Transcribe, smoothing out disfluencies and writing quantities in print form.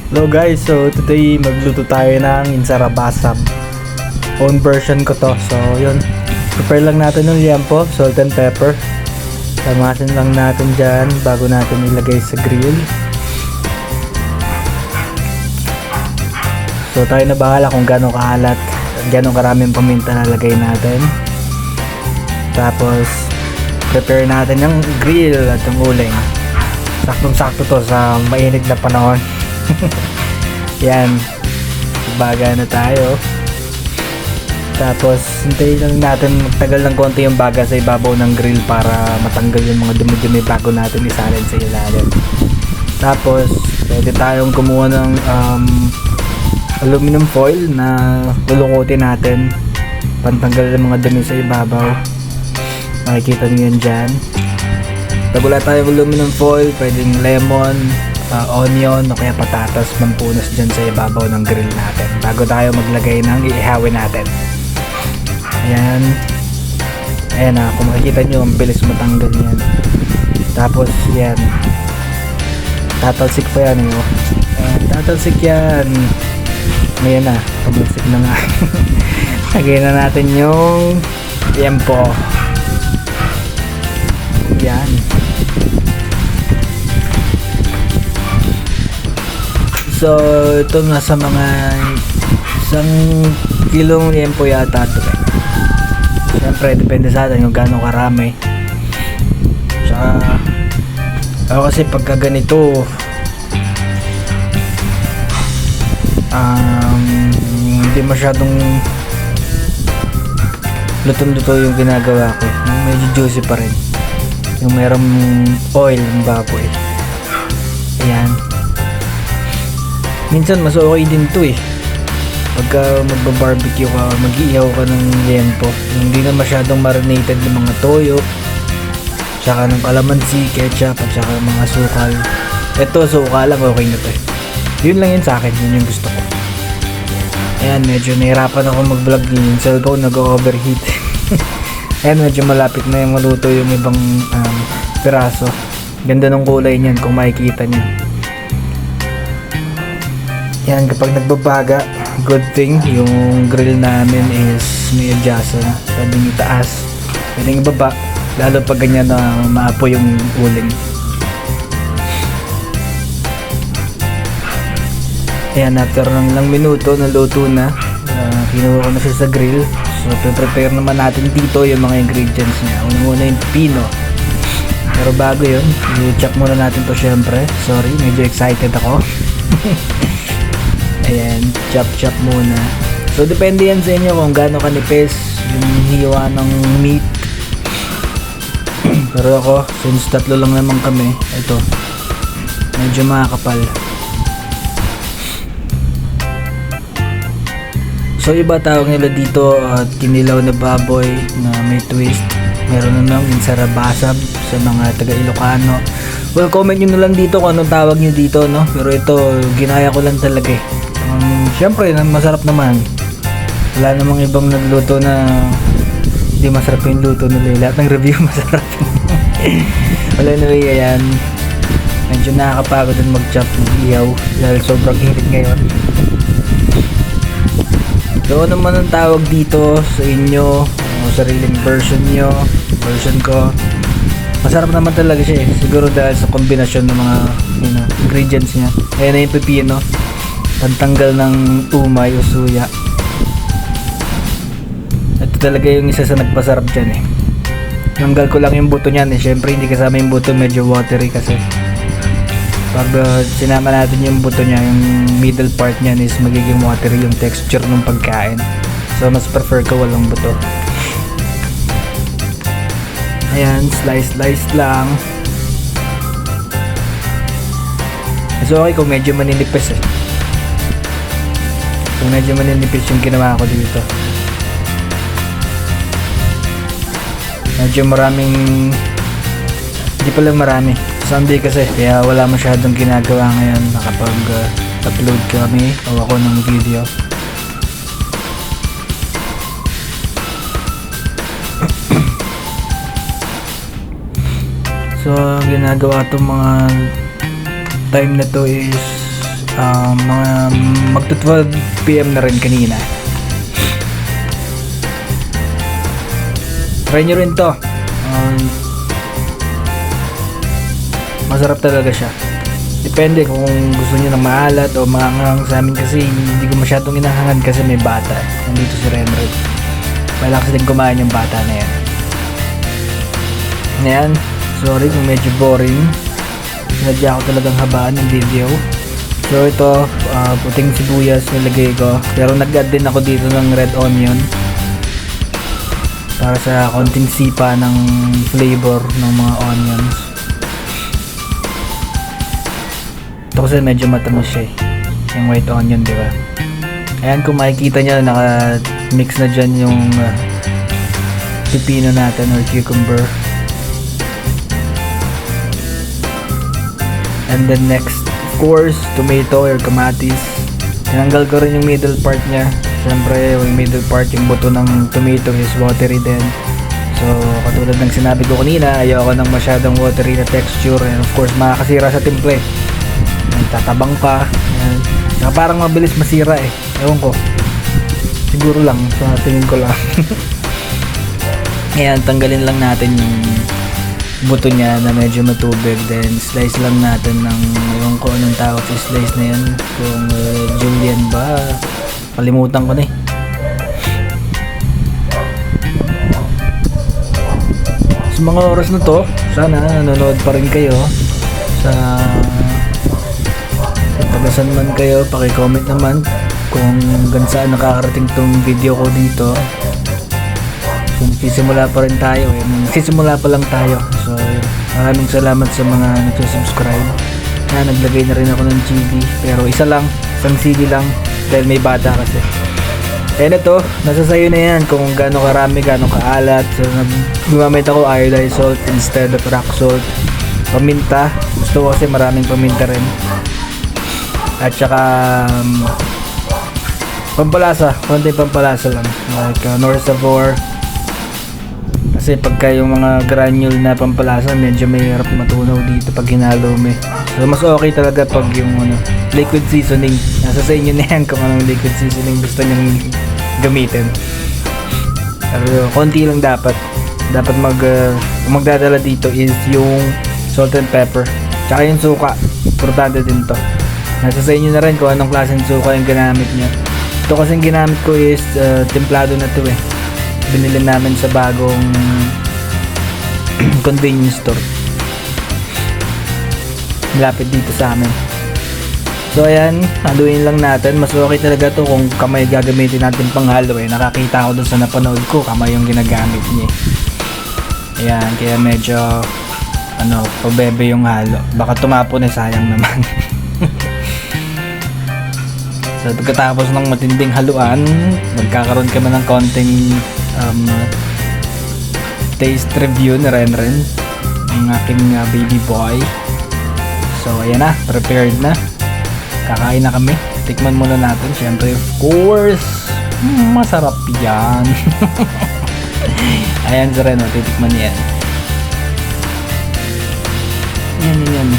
Hello guys, so today magluto tayo ng insarabasam. Own version ko to. So yun, prepare lang natin ng liempo, salt and pepper. Tamasin lang natin dyan bago natin ilagay sa grill. So tayo na bahala kung gano'ng kaalat, gano'ng karaming paminta lalagay natin. Tapos prepare natin yung grill at yung uling. Saktong sakto to sa mainit na panahon. Yan, baga na tayo. Tapos hintayin lang natin magtagal ng konti yung baga sa ibabaw ng grill para matanggal yung mga dumi-dumi bago natin isalin sa ilalim. Tapos pwede tayong kumuha ng aluminum foil na lulukutin natin pantanggal ng mga dumi sa ibabaw. Makikita niyo yan dyan. Pag wala tayong aluminum foil, pwedeng lemon, onion o kaya patatas mampunas dyan sa ibabaw ng grill natin bago tayo maglagay ng iihawin natin. Ayan. Ayan na, kung makikita nyo ang bilis matanggal yan. Tapos yan, tatalsik pa yan yun. Ayan, tatalsik yan. Ayan na, tatalsik na nga. Lagay na natin yung liempo. Yan. So ito nasa mga 1 kilong liempo yata ito. Siyempre depende sa atin kung gaano karami. Tsaka ako kasi pagka ganito hindi masyadong lutong-luto yung ginagawa ko. Medyo juicy pa rin yung merong oil ng baboy. Ayan. Minsan mas okay din to pagka magba-barbecue ka, mag-iihaw ka ng liempo, hindi na masyadong marinated ng mga toyo tsaka ng kalamansi, ketchup at tsaka mga sukal. Ito suka lang, okay na to yun lang yun sa akin, yun yung gusto ko. Ayan, medyo nahirapan ako mag-vlog, yung cellphone nag-overheat. Ayan, medyo malapit na yung maluto yung ibang piraso. Ganda ng kulay niyan kung makikita niyo. Yan, kapag nagbabaga, good thing yung grill namin is may adjustan. Pwedeng itaas, pwedeng ibaba, lalo pag ganyan na maapoy yung uling. Ayan, after ng ilang minuto naluto na, kinuha ko na siya sa grill. So prepare naman natin dito yung mga ingredients niya. Una yung pipino, pero bago yun, i-chop muna natin to syempre. Sorry, medyo excited ako. Ayan, chop muna. So depende yan sa inyo kung gaano kanipis yung hiwa ng meat. Pero ako, since tatlo lang naman kami, ito medyo makakapal. So iba tawag nila dito kinilaw na baboy na may twist. Meron namang insarabasam sa mga taga Ilocano. Well, comment nyo na lang dito kung anong tawag nyo dito, no? Pero ito, ginaya ko lang talaga syempre, masarap naman. Wala namang ibang nagluto na hindi masarap yung luto nila. Lahat ng review masarap. Wala na rin yan. Medyo nakakapagod din mag-chop ng ihaw dahil sobrang init ngayon. So ano naman ang tawag dito sa inyo, sariling version nyo, version ko. Masarap naman talaga siya siguro dahil sa kombinasyon ng mga ingredients niya. Ayan na yung pipino, pantanggal ng umay o suya. Ito talaga yung isa sa nagpasarap dyan Tanggal ko lang yung buto niyan syempre hindi kasama yung buto, medyo watery kasi. Pag sinama natin yung buto niya, yung middle part niyan is magiging watery yung texture ng pagkain. So mas prefer ko walang buto. Ayan, slice lang. So okay kung medyo maninipis kung medyo maninipis yung ginawa ko dito. Medyo maraming, hindi pala marami. Sunday kasi, kaya wala masyadong ginagawa ngayon. Nakapag-upload kami o ako ng video. So ginagawa itong mga time na to is Mga magto 12 PM na rin kanina. Try nyo rin to. Masarap talaga siya. Depende kung gusto niyo ng maalat o maanghang. Sa amin kasi hindi ko masyadong inahangan kasi may bata. Nandito si Renred. Malakas din kumain yung bata na yan. Ayan. Sorry kung medyo boring. Sinadya ko talagang habaan ng video. So ito, puting sibuyas nilagay ko. Pero nag-add din ako dito ng red onion. Para sa konting sipa ng flavor ng mga onions. Ito kasi medyo matamis siya eh. Yung white onion, di ba? Ayan, kung makikita nyo, naka-mix na dyan yung pipino natin or cucumber. And then next, of course, tomato or kamatis. Tinanggal ko rin yung middle part niya. Siyempre, yung middle part, yung buto ng tomato is watery din. So, katulad ng sinabi ko kanina, ayoko ng masyadong watery na texture. And of course, makakasira sa timple. Tatabang pa. Saka parang mabilis masira eh. Ewan ko. Siguro lang. So, tingin ko lang. Ayan, tanggalin lang natin yung buto niya na medyo matubig. Then, slice lang natin ng ewan ko anong tawag sa slice na yan. Kung julienne ba? Kalimutan ko na eh. Sa mga oras na to, sana nanonood pa rin kayo sa tagasan man kayo, paki-comment naman kung hanggang saan nakakarating tong video ko dito. So, nagsisimula pa rin tayo eh. Nagsisimula pa lang tayo. So, maraming salamat sa mga nagsusubscribe. Naglagay na rin ako ng CD. Pero isang CD lang dahil may bata kasi. And ito, nasa sayo na yan kung gaano karami, gaano kaalat. So, gumamit ako iodized salt instead of rock salt. Paminta. Gusto ko kasi maraming paminta rin. At saka pampalasa, konti pampalasa lang like Knorr Savour. Kasi pagka yung mga granule na pampalasa medyo may harap matunaw dito pag hinalo mo. So mas okay talaga pag yung liquid seasoning. Nasa sa inyo na yan kung anong liquid seasoning gusto nyong gamitin. Pero konti lang dapat magdadala dito is yung salt and pepper tsaka yung suka. Importante din to. Nasa sa inyo na rin kung anong klaseng suka yung ginamit nyo. Ito kasing ginamit ko is templado na to eh. Binili namin sa bagong convenience store. Malapit dito sa amin. So ayan, haluin lang natin. Mas okay talaga to kung kamay gagamitin natin pang halo eh. Nakakita ko dun sa napanood ko, kamay yung ginagamit niya. Ayan, kaya medyo pabebe yung halo. Baka tumapon eh, sayang naman. So pagkatapos ng matinding haluan, magkakaroon kami ng konting taste review na rin ng aking baby boy. So ayan na, prepared na. Kakain na kami. Tikman muna natin. Siyempre, of course, masarap yan. Ayan sa rin, titikman niya yan. Yan.